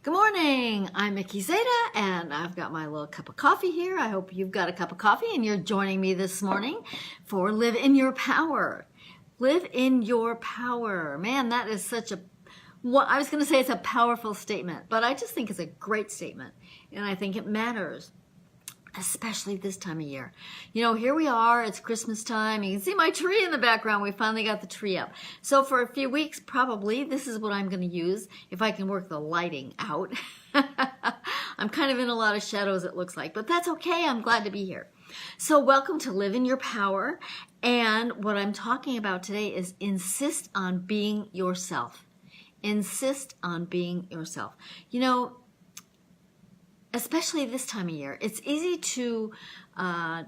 Good morning. I'm Mickey Zeta, and I've got my little cup of coffee here. I hope you've got a cup of coffee and you're joining me this morning for Live in Your Power. Live in your power. Man, that is such a, well, I was going to say it's a powerful statement, but I just think it's a great statement, and I think it matters, especially this time of year. You know, here we are, it's Christmas time. You can see my tree in the background. We finally got the tree up. So for a few weeks, probably, this is what I'm going to use if I can work the lighting out. I'm kind of in a lot of shadows, it looks like, but that's okay. I'm glad to be here. So welcome to Live in Your Power. And what I'm talking about today is insist on being yourself. Insist on being yourself. You know, especially this time of year, it's easy to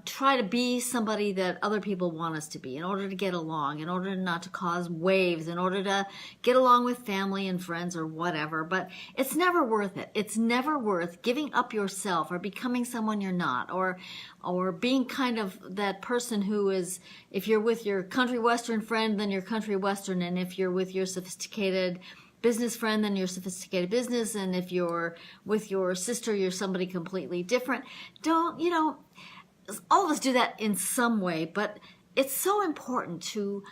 try to be somebody that other people want us to be in order to get along, in order not to cause waves, in order to get along with family and friends or whatever. But it's never worth it. It's never worth giving up yourself or becoming someone you're not, or being kind of that person who is, if you're with your country western friend, then you're country western, and if you're with your sophisticated business friend, then you're sophisticated business, and if you're with your sister, you're somebody completely different. Don't, you know, all of us do that in some way, but it's so important to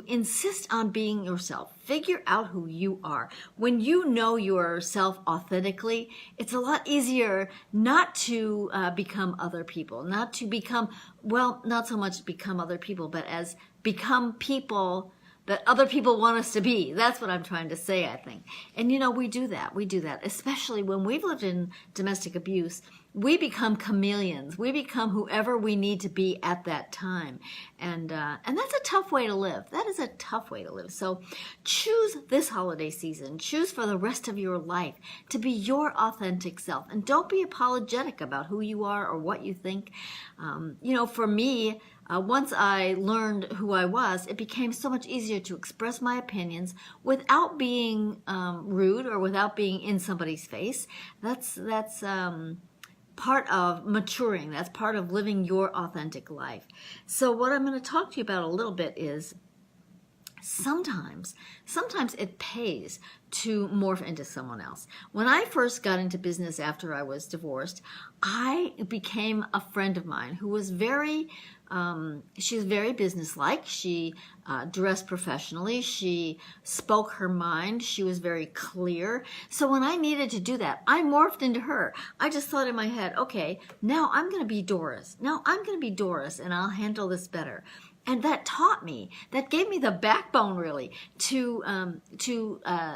insist on being yourself. Figure out who you are. When you know yourself authentically, it's a lot easier not to become other people, not to become, well, not so much become other people, but as become people that other people want us to be. That's what I'm trying to say, I think. And you know, we do that, especially when we've lived in domestic abuse. We become chameleons. We become whoever we need to be at that time. And that's a tough way to live. That is a tough way to live. So choose this holiday season, choose for the rest of your life to be your authentic self. And don't be apologetic about who you are or what you think. You know, for me, once I learned who I was, it became so much easier to express my opinions without being rude or without being in somebody's face. That's part of maturing. That's part of living your authentic life. So what I'm going to talk to you about a little bit is sometimes it pays to morph into someone else. When I first got into business after I was divorced, I became a friend of mine who was she was very businesslike. She dressed professionally. She spoke her mind. She was very clear. So when I needed to do that, I morphed into her. I just thought in my head, okay, now I'm going to be Doris. Now I'm going to be Doris, and I'll handle this better. And that taught me, that gave me the backbone really to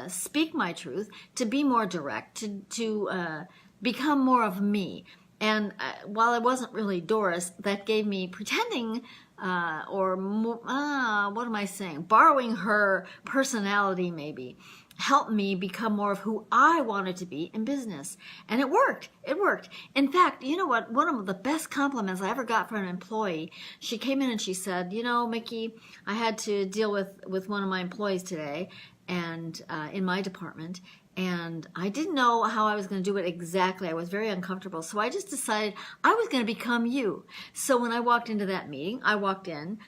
speak my truth, to be more direct, to become more of me. And while I wasn't really Doris, that gave me pretending, what am I saying? Borrowing her personality maybe helped me become more of who I wanted to be in business. And it worked. It worked. In fact, you know what? One of the best compliments I ever got from an employee, she came in and she said, you know, Mickey, I had to deal with one of my employees today and in my department. And I didn't know how I was going to do it exactly. I was very uncomfortable. So I just decided I was going to become you. So when I walked into that meeting, I walked in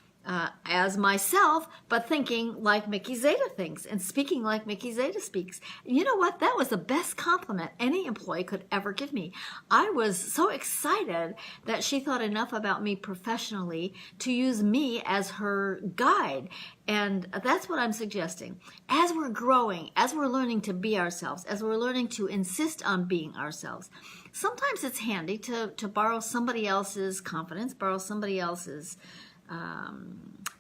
as myself, but thinking like Mickey Zeta thinks and speaking like Mickey Zeta speaks. You know what? That was the best compliment any employee could ever give me. I was so excited that she thought enough about me professionally to use me as her guide. And that's what I'm suggesting. As we're growing, as we're learning to be ourselves, as we're learning to insist on being ourselves, sometimes it's handy to borrow somebody else's confidence, borrow somebody else's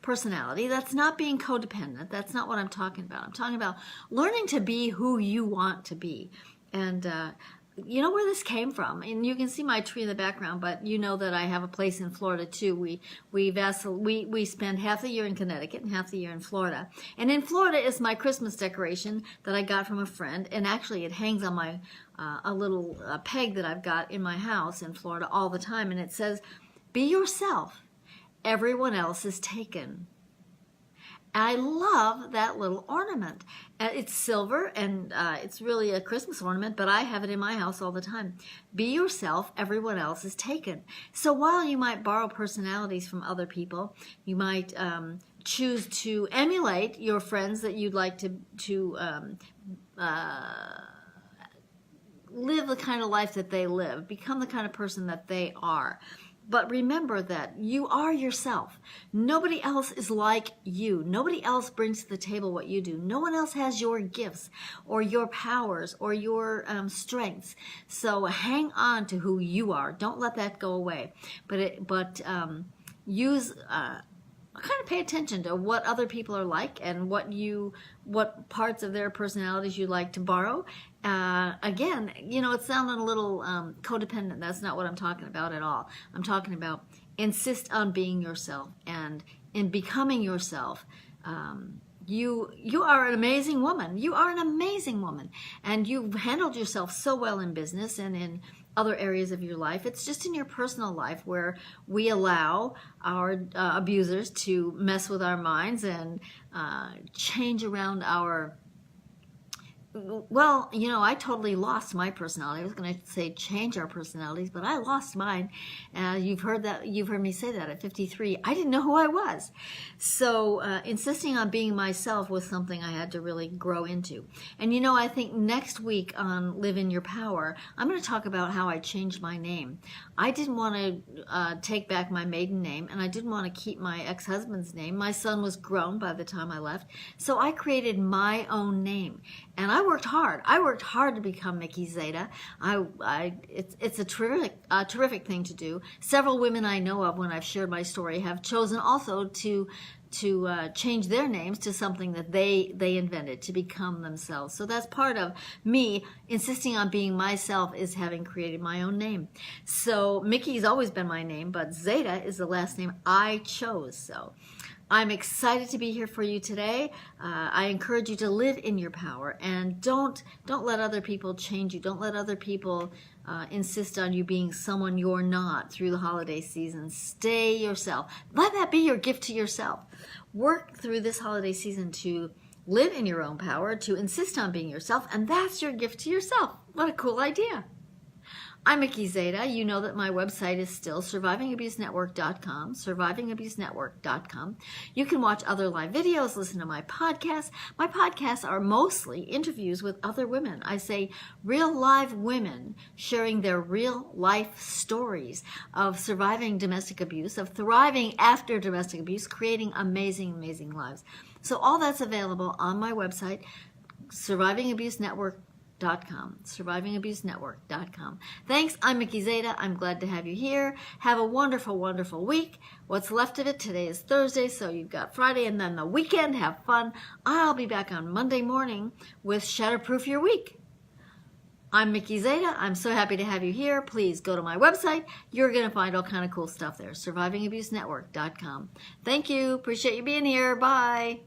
personality. That's not being codependent. That's not what I'm talking about. I'm talking about learning to be who you want to be. And you know where this came from, and you can see my tree in the background, but you know that I have a place in Florida too. We spend half the year in Connecticut and half the year in Florida. And in Florida is my Christmas decoration that I got from a friend, and actually it hangs on my a little peg that I've got in my house in Florida all the time, and it says, "Be yourself. Everyone else is taken." I love that little ornament. It's silver, and it's really a Christmas ornament, but I have it in my house all the time. Be yourself, everyone else is taken. So while you might borrow personalities from other people, you might choose to emulate your friends that you'd like to live the kind of life that they live, become the kind of person that they are. But remember that you are yourself. Nobody else is like you. Nobody else brings to the table what you do. No one else has your gifts or your powers or your strengths. So hang on to who you are. Don't let that go away. But use kind of pay attention to what other people are like and what parts of their personalities you like to borrow. Again, it's sounding a little codependent. That's not what I'm talking about at all. I'm talking about insist on being yourself, and in becoming yourself, you are an amazing woman. You are an amazing woman, and you've handled yourself so well in business and in other areas of your life. It's just in your personal life where we allow our abusers to mess with our minds and change around our... Well, I totally lost my personality. I was going to say change our personalities, but I lost mine. You've heard me say that at 53. I didn't know who I was. So insisting on being myself was something I had to really grow into. And I think next week on Live in Your Power, I'm going to talk about how I changed my name. I didn't want to take back my maiden name, and I didn't want to keep my ex-husband's name. My son was grown by the time I left. So I created my own name. And I worked hard. I worked hard to become Mickey Zeta. It's a terrific thing to do. Several women I know of, when I've shared my story, have chosen also to change their names to something that they invented, to become themselves. So that's part of me insisting on being myself, is having created my own name. So Mickey's always been my name, but Zeta is the last name I chose. So I'm excited to be here for you today. I encourage you to live in your power, and don't let other people change you. Don't let other people insist on you being someone you're not through the holiday season. Stay yourself. Let that be your gift to yourself. Work through this holiday season to live in your own power, to insist on being yourself, and that's your gift to yourself. What a cool idea. I'm Mickey Zeta. You know that my website is still survivingabusenetwork.com, survivingabusenetwork.com. You can watch other live videos, listen to my podcasts. My podcasts are mostly interviews with other women. I say real live women sharing their real life stories of surviving domestic abuse, of thriving after domestic abuse, creating amazing, amazing lives. So all that's available on my website, survivingabusenetwork.com. survivingabusenetwork.com. Thanks. I'm Mickey Zeta. I'm glad to have you here. Have a wonderful, wonderful week. What's left of it? Today is Thursday, so you've got Friday and then the weekend. Have fun. I'll be back on Monday morning with Shatterproof Your Week. I'm Mickey Zeta. I'm so happy to have you here. Please go to my website. You're going to find all kind of cool stuff there. survivingabusenetwork.com. Thank you. Appreciate you being here. Bye.